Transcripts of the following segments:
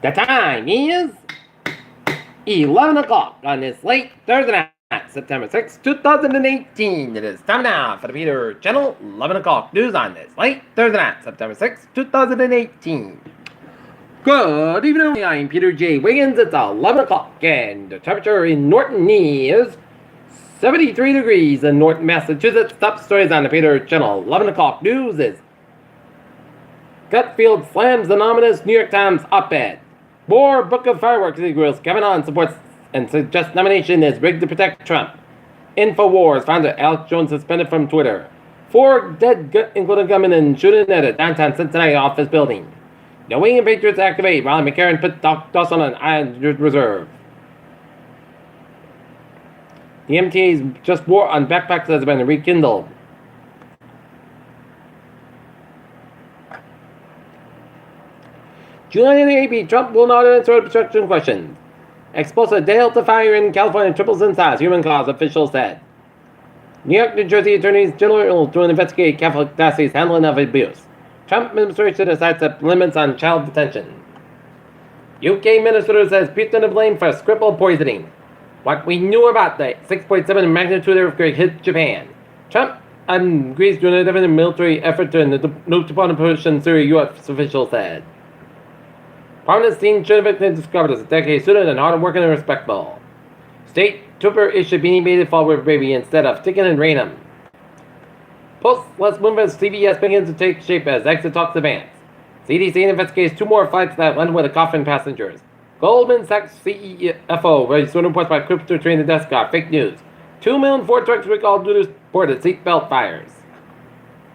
The time is 11 o'clock on this late Thursday night, September 6, 2018. It is time now for the Peter Channel 11 o'clock news on this late Thursday night, September 6, 2018. Good evening, I'm Peter J. Wiggins. It's 11 o'clock and the temperature in Norton is 73 degrees in Norton, Massachusetts. Top stories on the Peter Channel 11 o'clock news is Gutfield slams anonymous New York Times op-ed. More Book of Fireworks equals Kavanaugh supports and suggests nomination is rigged to protect Trump. InfoWars founder Alex Jones suspended from Twitter. 4 dead, including gunmen in shooting at a downtown Cincinnati office building. New England Patriots activate. Ronald McCarron put Dawson on injured reserve. The MTA's just war on backpacks has been rekindled. July and AP, Trump will not answer obstruction questions. Explosive Delta fire in California triples in size, human cause, officials said. New York, New Jersey attorneys general to investigate Catholic diocese handling of abuse. Trump administration decides to limits on child detention. UK minister says Putin to blame for Skripal poisoning. What we knew about the 6.7 magnitude earthquake hit Japan. Trump agrees to an independent military effort to nuke push in Syria, U.S. officials said. Prominent teen should have been discovered as a decade student and hard-working and respectful. State trooper issued Beanie Baby Fall River Baby instead of Stickin' and Rainham. Post-less movement CBS begins to take shape as exit talks advance. CDC investigates 2 more flights that landed with a coffin passengers. Goldman Sachs CFO raised reports by crypto train the desk got fake news. 2 million Ford trucks recalled due to reported seatbelt fires.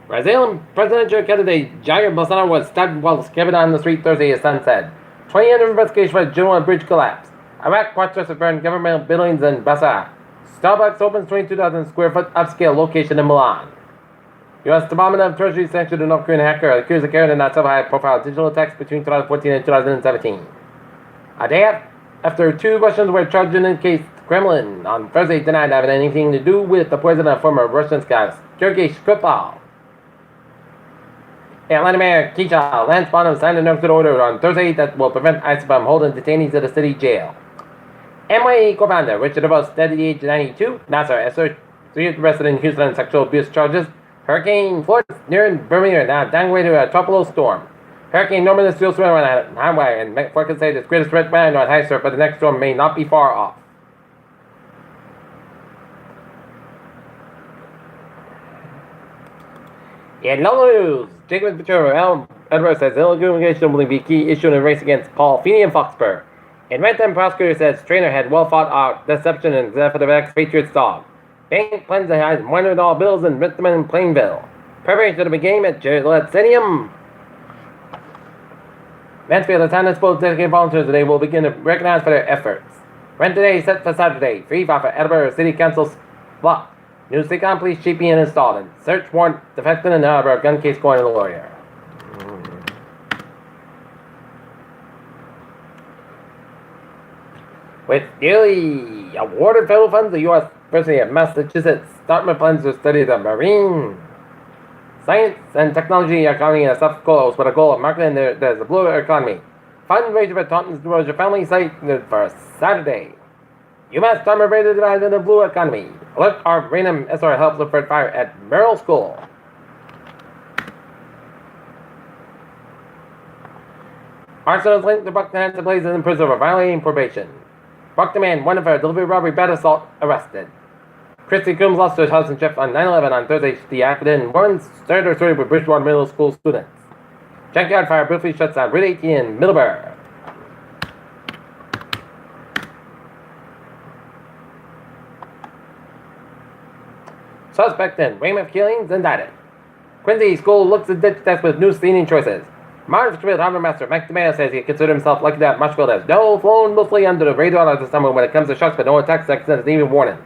Brazilian presidential candidate Jair Bolsonaro was stabbed while camping on the street Thursday, his son said. 20 under investigation for general bridge collapse. Iraq protesters burned government buildings in Basra. Starbucks opens 22,000 square foot upscale location in Milan. U.S. Department of Treasury sanctioned a North Korean hacker accused of carrying out several high-profile digital attacks between 2014 and 2017. A day after 2 Russians were charged in the case, Kremlin on Thursday denied having anything to do with the poison of former Russian scout Sergei Skripal. Atlanta Mayor Keisha Lance Bonham signed an executive order on Thursday that will prevent ICE from holding detainees at the city jail. NYE co-founder Richard DeVos, dead at the age of 92, NASA arrested in Houston on sexual abuse charges. Hurricane Florence near Bermuda now downgraded to a tropical storm. Hurricane Norman is still swimming on Hawaii, and forecasts say its greatest threat right now at high surf, but the next storm may not be far off. In local news, Jacob Ventura Edwards says illegal immigration will be a key issue in the race against Paul Feeney and Foxborough. In Renton, prosecutor says trainer had well fought out deception and example of ex-Patriots dog. Bank plans to hide $100 bills in Renton and Plainville. Preparation of the game at Gillette Stadium. Mansfield has signed both dedicated volunteers today will begin to recognize for their efforts. Rent today set for Saturday. Free for Edinburgh City Council's block. New Seacon Police Chief being installed and search warrant defected in Edinburgh gun case going to the lawyer. With nearly awarded federal funds, the U.S. University of Massachusetts started plans to study the marine science and technology economy in South Coast with a goal of marketing the blue economy. Fundraiser for Taunton's Georgia family site for Saturday. UMass Summer rated in the blue economy. Alert our Rainham SR helps avert fire at Merrill School. Arsenal's linked to Buckton Hanson Blaze in prison for violating probation. Buckton man, one of her delivery robbery bad assault, arrested. Christy Coombs lost her house and chef on 9/11 on Thursday. The accident woman started her story with Bridgewater Middle School students. Junkyard fire briefly shuts down Route 18 in Middleburg. Suspect in Weymouth killings indicted. Quincy School looks at ditch test with new cleaning choices. Marv Schmidt, Harvard Master McNamara says he considers himself lucky that Marshfield has no flown mostly under the radar this summer when it comes to shocks, but no attacks, accidents, and even warnings.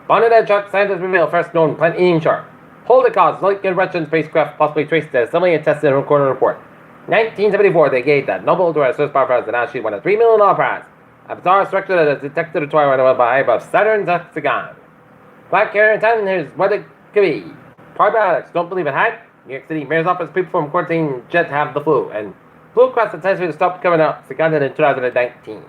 Bonnet shark scientists reveal first known plant-eating shark. Holocaust, Lincoln Russian spacecraft possibly traced to assembly and tested in a recorded report. 1974, they gave the Nobel to our Swiss power prize, and now she won a $3 million prize. A bizarre structure that has detected a twilight by above Saturn's hexagon. Black hair and tan, here's what it could be. Probiotics, don't believe in hype. New York City mayor's office, people from quarantine jet have the flu, and flew across the country to stop coming out seconded in 2019.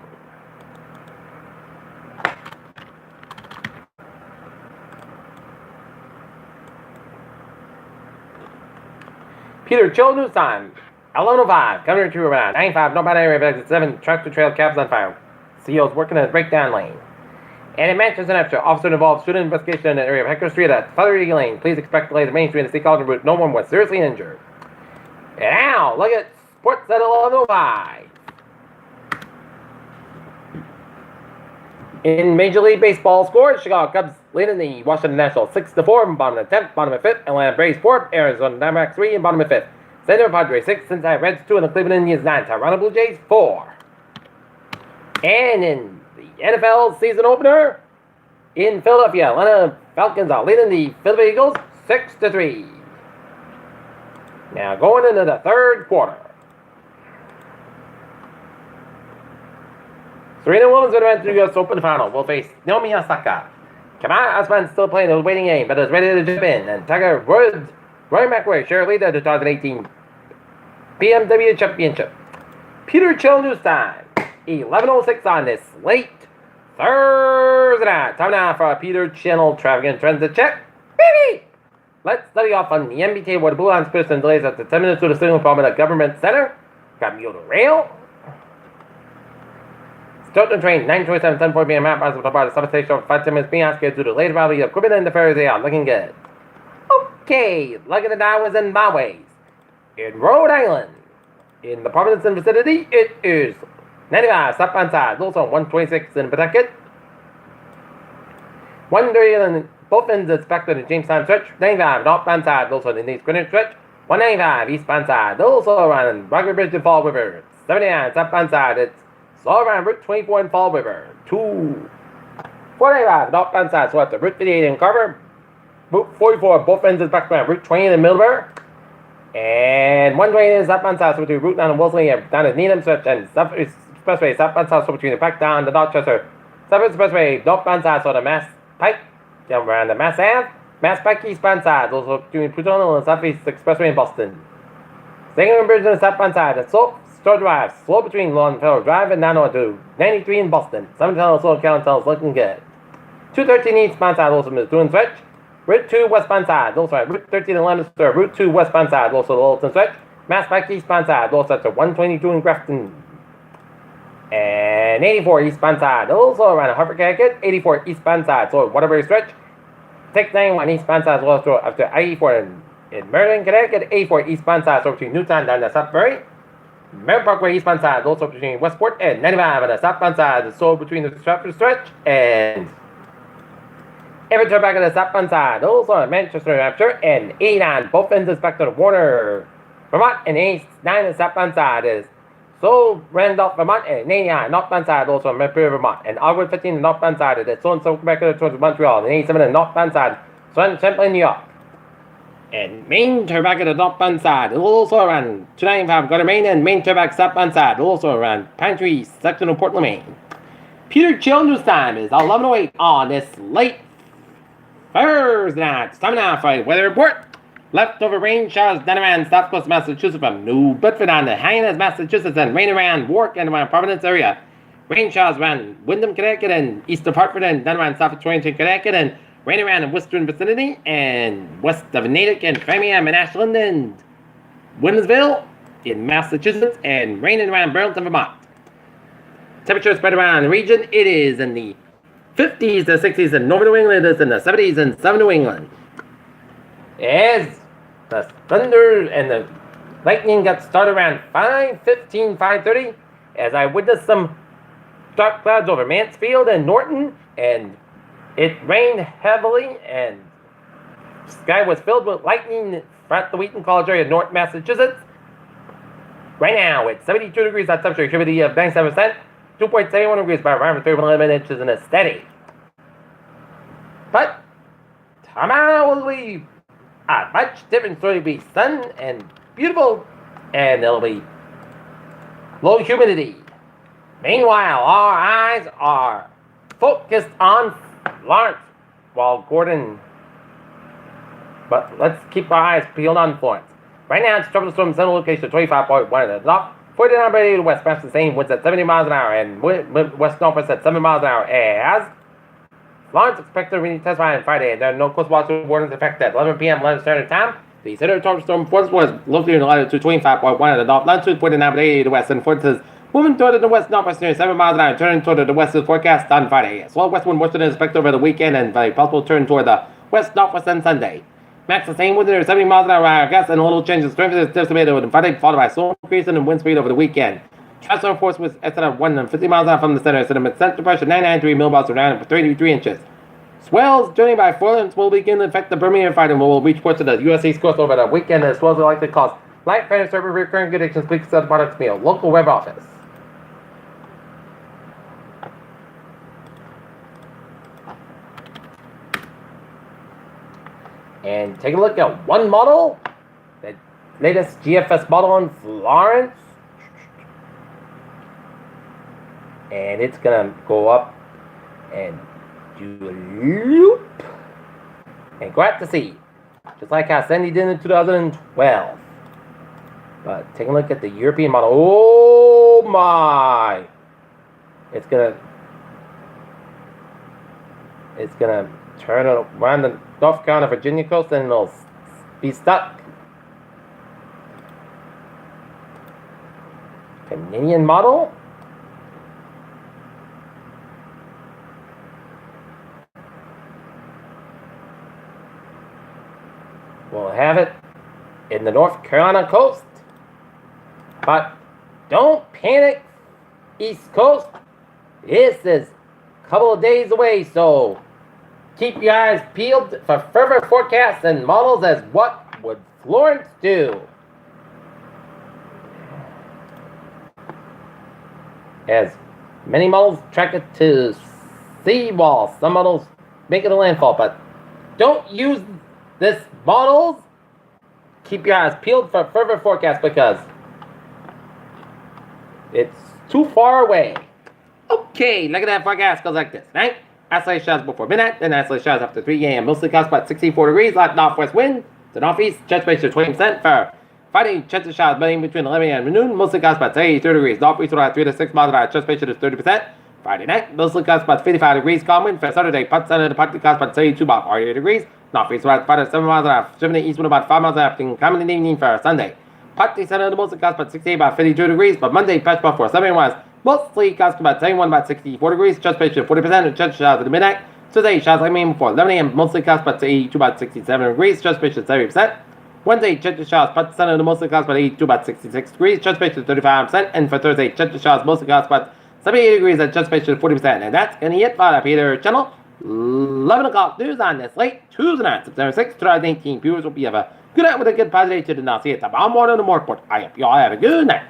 Peter Chill News Time. 11:05, Governor to around 95, northbound area, exit 7, tractor trail cabs on fire. CEO's working in a breakdown lane. And in Manchester, New Hampshire, officer involved student investigation in the area of Hector Street at Feathery Lane. Please expect delays at Main Street and State College route. No one was seriously injured. And now, look at sports at 11:05. In Major League Baseball scores, Chicago Cubs leading the Washington Nationals 6-4, bottom of the 10th, bottom of 5th, Atlanta Braves 4, Arizona Diamondbacks 3, and bottom of 5th. San Diego Padres 6, Cincinnati Reds 2, and the Cleveland Indians 9, Toronto Blue Jays 4. And in the NFL season opener, in Philadelphia, Atlanta Falcons are leading the Philadelphia Eagles 6-3. Now going into the third quarter. Serena Williams will advance to the US Open final. Will face Naomi Osaka. Kamala Usman still playing the waiting game, but is ready to jump in. And Tiger Woods, Roy McIlroy share lead at the 2018 BMW Championship. Peter Chill News Time. 11:06 on this late Thursday night. Time now for a Peter Channel traffic and transit check. Baby! Let's study off on the MBT where the Blue Line spirits and delays after 10 minutes to the signal problem at Government Center. Commuter Rail. Stoughton train 9:27, 10:40 p.m. map of the bar to substation over 5-10 minutes being asked to the later valley of equipment and the ferries they are looking good. Okay, look at the Dowers and byways. In Rhode Island, in the Providence and vicinity, it is 95 southbound side, also 126 in Pawtucket. 130 both ends expected in Jamestown stretch. 95 northbound side, also in the East Greenwich stretch. 195 eastbound side, also around Rockford Bridge and Fall River. 79 southbound side, it's all around Route 24 and Fall River. 495 northbound side, so after Route 58 in Carver. Route 44 both ends is back around Route 20 in Middleborough. And 120 is southbound side, so between Route 9 and Wellesley, down at Needham stretch, and Expressway southbound side, so between the Pack down to Dorchester. Southern Expressway northbound side, so the Mass Pike, down around the Mass Ave. Mass Pike eastbound side, also between Plutonic and Southeast Expressway in Boston. Second Bridge on the southbound side, the Slope Store Drive, slow between Longfellow Drive and 902. 93 in Boston. 710 Slow Calentels looking good. 213 eastbound side, also doing stretch. Route 2 westbound side, also at Route 13 in Leominster. Route 2 westbound side, also the Littleton stretch. Mass Pike eastbound side, also at 122 in Grafton. And 84 eastbound side, also around Hartford, Connecticut. 84 eastbound side, so Waterbury stretch. 691 eastbound side, also after I-84 in Meriden, Connecticut. 84 eastbound side, so between Newtown down to Sudbury. Merritt Parkway eastbound side, also between Westport and 95 on the southbound side, so between the Stratford stretch and Everton back on the southbound side, also at Manchester, New Hampshire, and 89 both ends is back to the Warner, Vermont, and 89 on the southbound side is so Randolph, Vermont, and 89 northbound side, also in Montpelier, Vermont, and Ogwood 15 on the northbound side is so and so back towards Montreal, and 87 on the northbound side, so in Champlain, New York. And Main Turback at the northbound side, also around 295 Garter Main, and Main Turback southbound side, also around Pine Tree section of Portland, Maine. Peter Chill News Time is 11:08 on this late Thursday night. It's time now for a weather report. Leftover rain showers down around South Coast Massachusetts from New Bedford on to Hyannis, Massachusetts, and rain around Warwick and around Providence area. Rain showers around Windham, Connecticut, and east of Hartford, and down around south of Torrington, Connecticut, and rain around the western vicinity and west of Natick and Framingham and Ashland and Williamsville in Massachusetts, and raining around Burlington, Vermont. Temperature spread around the region. It is in the 50s to 60s in Northern New England. It is in the 70s in Southern New England. As the thunder and the lightning got started around 5:15, 5:30, as I witnessed some dark clouds over Mansfield and Norton, and it rained heavily, and the sky was filled with lightning throughout the Wheaton College area of North Massachusetts. Right now, it's 72 degrees hot temperature, humidity of 97%, 2.71 degrees by around 3.11 inches, and it's steady. But tomorrow will be a much different story. It'll be sun and beautiful, and it'll be low humidity. Meanwhile, our eyes are focused on Lawrence, while Gordon, but let's keep our eyes peeled on Florence. Right now, it's trouble storm central location 25.1 at the top. 49 to the west, perhaps the same winds at 70 miles an hour, and west northwest at 7 miles an hour. As Florence expected to testify on Friday, and there are no coast water warnings affected at 11 p.m. London Standard Time. The center of tropical storm force was located in the latitude 25.1 at the north, longitude 49 to the west, and forces moving toward the west northwest near 7 miles an hour, turning toward the west is forecast on Friday. Slow west wind western is expected over the weekend, and a possible turn toward the west northwest on Sunday. Max the same within 70 miles an hour, gusts, and a little change in strength is estimated on Friday, followed by slow increase in wind speed over the weekend. Transfer force was estimated at 150 miles an hour from the center, sediment center pressure 993 millibars around 33 inches. Swells journeying by forelands will begin to affect the Bermuda Friday and will reach ports of the U.S. East Coast over the weekend, as swells are likely to cause light rain and serve recurring conditions. Please consult the products meal. Local web office. And take a look at one model, the latest GFS model in Florence. And it's gonna go up and do a loop and go out to sea, just like how Sandy did in 2012. But take a look at the European model. Oh my! It's gonna turn around the North Carolina, Virginia coast, and it'll be stuck. Canadian model. We'll have it in the North Carolina coast. But don't panic, East Coast. This is a couple of days away, so keep your eyes peeled for further forecasts and models as what would Florence do. As many models track it to seawall, some models make it a landfall, but don't use this models. Keep your eyes peeled for further forecasts because it's too far away. Okay, look at that forecast goes like this, right? Isolated showers before midnight, then isolated showers after 3 a.m. Mostly clouds about 64 degrees, light northwest wind to northeast, chance ratio 20% for Friday. Chance of showers between 11 a.m. and noon, mostly clouds about 82 degrees, northeast about 3 to 6 miles an hour, chance ratio is 30%. Friday night, mostly clouds about 55 degrees, calm wind. For Saturday, partly clouds about 72, about 48 degrees, northeast about 5 to 7 miles an hour, 7 to east wind about 5 miles an hour, common in the evening for Sunday. Partly sunny, mostly clouds about 68, about 52 degrees, but Monday, patch before 7 was mostly clouds about 71, about 64 degrees, chance ratio 40%, and chance showers at midnight. Today, showers like me before 11 a.m. Mostly clouds about 82, about 67 degrees. Chance ratio 70%. Wednesday, chance of showers part sunny, mostly clouds about 82, about 66 degrees. Chance ratio 35%. And for Thursday, chance of showers mostly clouds about 78 degrees and chance ratio 40%. And that's gonna be it for the Peter channel. 11 o'clock news on this late Tuesday night, September 6th, 2018. Viewers will be have a good night with a good positive attitude, and I'll see you tomorrow morning in the more report. I hope you all have a good night.